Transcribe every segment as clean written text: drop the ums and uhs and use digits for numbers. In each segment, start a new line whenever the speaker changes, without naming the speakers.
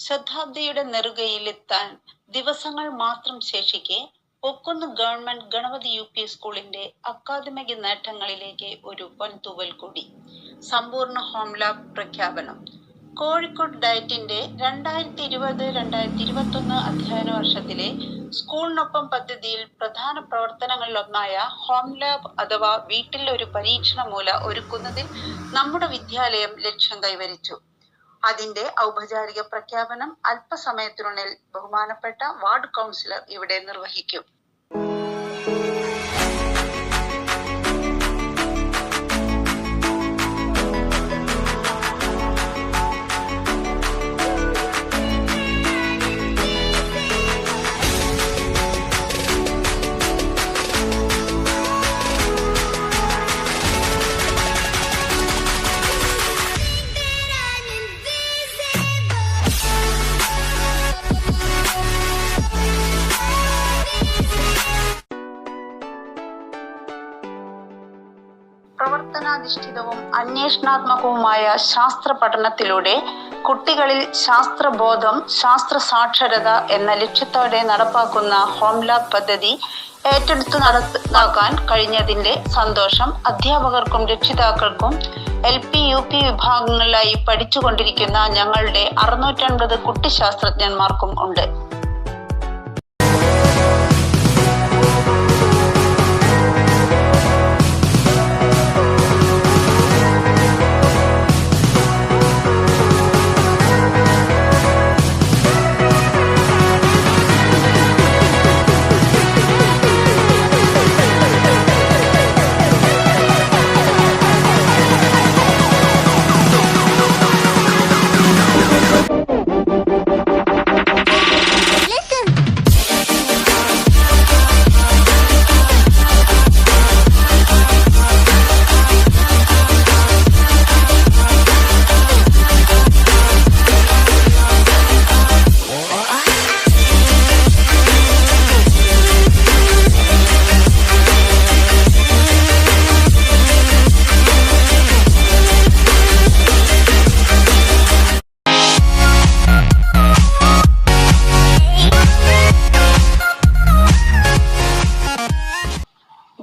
ശതാബ്ദിയുടെ നെറുകയിലെത്താൻ ദിവസങ്ങൾ മാത്രം ശേഷിക്കെ പൊക്കുന്ന് ഗവൺമെന്റ് ഗണപതി UP സ്കൂളിന്റെ അക്കാദമിക നേട്ടങ്ങളിലേക്ക് ഒരു വൻതൂവൽ കൂടി. സമ്പൂർണ്ണ ഹോം ലാബ് പ്രഖ്യാപനം. കോഴിക്കോട് ഡയറ്റിന്റെ 2020-2021 അധ്യയന വർഷത്തിലെ സ്കൂളിനൊപ്പം പദ്ധതിയിൽ പ്രധാന പ്രവർത്തനങ്ങളിലൊന്നായ ഹോം ലാബ് അഥവാ വീട്ടിൽ ഒരു പരീക്ഷണ മൂല ഒരുക്കുന്നതിൽ നമ്മുടെ വിദ്യാലയം ലക്ഷ്യം കൈവരിച്ചു. അതിന്റെ ഔപചാരിക പ്രഖ്യാപനം അല്പസമയത്തിനുള്ളിൽ ബഹുമാനപ്പെട്ട വാർഡ് കൗൺസിലർ ഇവിടെ നിർവഹിക്കും. പ്രവർത്തനാധിഷ്ഠിതവും അന്വേഷണാത്മകവുമായ ശാസ്ത്ര പഠനത്തിലൂടെ കുട്ടികളിൽ ശാസ്ത്രബോധം, ശാസ്ത്ര സാക്ഷരത എന്ന ലക്ഷ്യത്തോടെ നടപ്പാക്കുന്ന ഹോം ലാബ് പദ്ധതി ഏറ്റെടുത്തു നടപ്പാക്കാൻ കഴിഞ്ഞതിന്റെ സന്തോഷം അധ്യാപകർക്കും രക്ഷിതാക്കൾക്കും LP UP വിഭാഗങ്ങളിലായി പഠിച്ചുകൊണ്ടിരിക്കുന്ന ഞങ്ങളുടെ 650 കുട്ടി ശാസ്ത്രജ്ഞന്മാർക്കും ഉണ്ട്.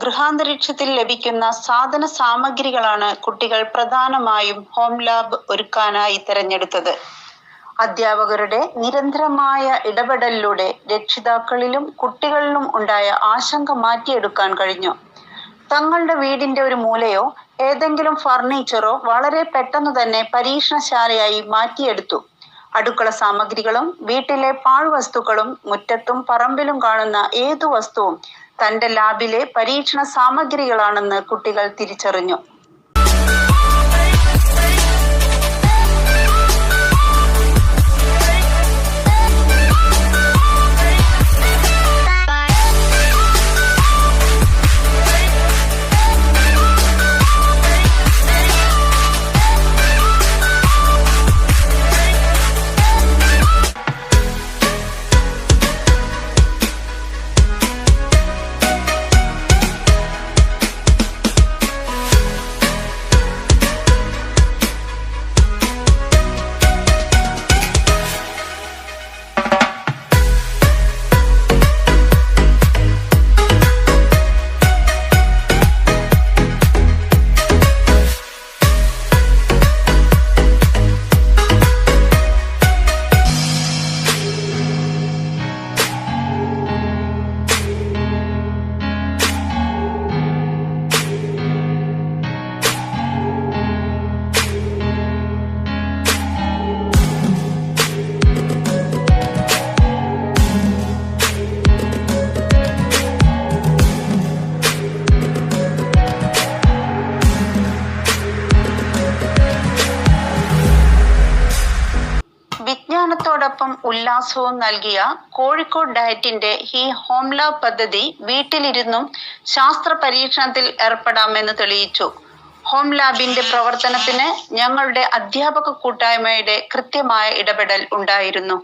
ഗൃഹാന്തരീക്ഷത്തിൽ ലഭിക്കുന്ന സാധന സാമഗ്രികളാണ് കുട്ടികൾ പ്രധാനമായും ഹോം ലാബ് ഒരുക്കാനായി തിരഞ്ഞെടുത്തത്. അധ്യാപകരുടെ നിരന്തരമായ ഇടപെടലിലൂടെ രക്ഷിതാക്കളിലും കുട്ടികളിലും ഉണ്ടായ ആശങ്ക മാറ്റിയെടുക്കാൻ കഴിഞ്ഞു. തങ്ങളുടെ വീടിന്റെ ഒരു മൂലയോ ഏതെങ്കിലും ഫർണിച്ചറോ വളരെ പെട്ടെന്ന് തന്നെ പരീക്ഷണശാലയായി മാറ്റിയെടുത്തു. അടുക്കള സാമഗ്രികളും വീട്ടിലെ പാഴ്വസ്തുക്കളും മുറ്റത്തും പറമ്പിലും കാണുന്ന ഏതു വസ്തുവും തന്റെ ലാബിലെ പരീക്ഷണ സാമഗ്രികളാണെന്ന് കുട്ടികൾ തിരിച്ചറിഞ്ഞു. വിജ്ഞാനത്തോടൊപ്പം ഉല്ലാസവും നൽകിയ കോഴിക്കോട് ഡയറ്റിന്റെ ഈ ഹോം ലാബ് പദ്ധതി വീട്ടിലിരുന്നും ശാസ്ത്ര പരീക്ഷണത്തിൽ ഏർപ്പെടാമെന്ന് തെളിയിച്ചു. ഹോം ലാബിന്റെ പ്രവർത്തനത്തിന് ഞങ്ങളുടെ അധ്യാപക കൂട്ടായ്മയുടെ കൃത്യമായ ഇടപെടൽ ഉണ്ടായിരുന്നു.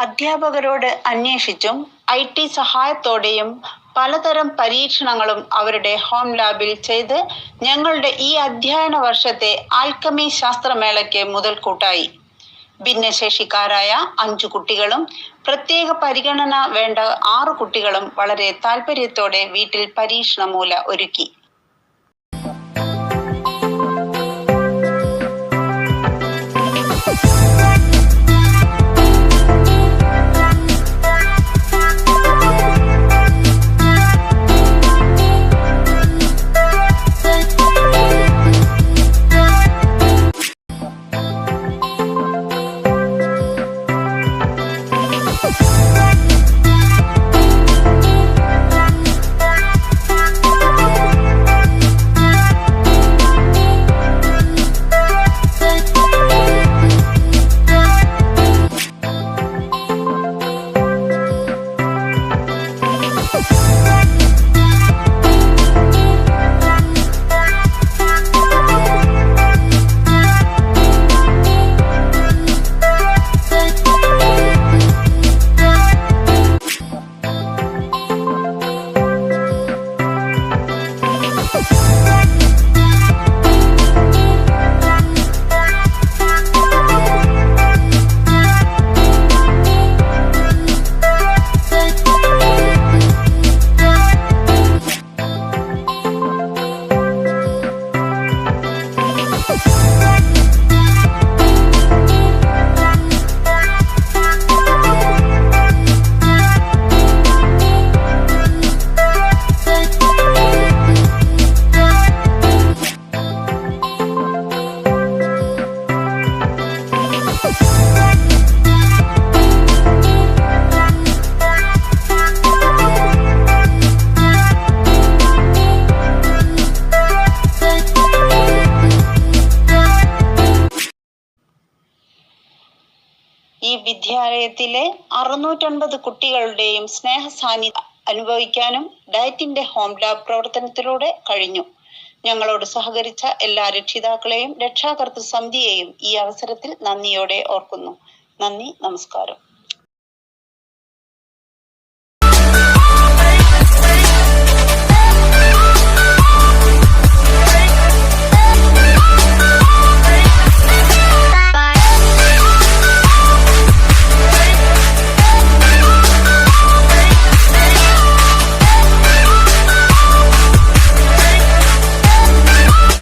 അധ്യാപകരോട് അന്വേഷിച്ചും IT സഹായത്തോടെയും പലതരം പരീക്ഷണങ്ങളും അവരുടെ ഹോം ലാബിൽ ചെയ്ത് ഞങ്ങളുടെ ഈ അധ്യയന വർഷത്തെ ആൽക്കമി ശാസ്ത്രമേളയ്ക്ക് മുതൽക്കൂട്ടായി. ഭിന്നശേഷിക്കാരായ 5 കുട്ടികളും പ്രത്യേക പരിഗണന വേണ്ട 6 കുട്ടികളും വളരെ താല്പര്യത്തോടെ വീട്ടിൽ പരീക്ഷണമൂല ഒരുക്കി. ഈ വിദ്യാലയത്തിലെ 650 കുട്ടികളുടെയും സ്നേഹസാന്നിധ്യം അനുഭവിക്കാനും ഡയറ്റിന്റെ ഹോം ലാബ് പ്രവർത്തനത്തിലൂടെ കഴിഞ്ഞു. ഞങ്ങളോട് സഹകരിച്ച എല്ലാ രക്ഷിതാക്കളെയും രക്ഷാകർതൃ സമിതിയെയും ഈ അവസരത്തിൽ നന്ദിയോടെ ഓർക്കുന്നു. നന്ദി, നമസ്കാരം.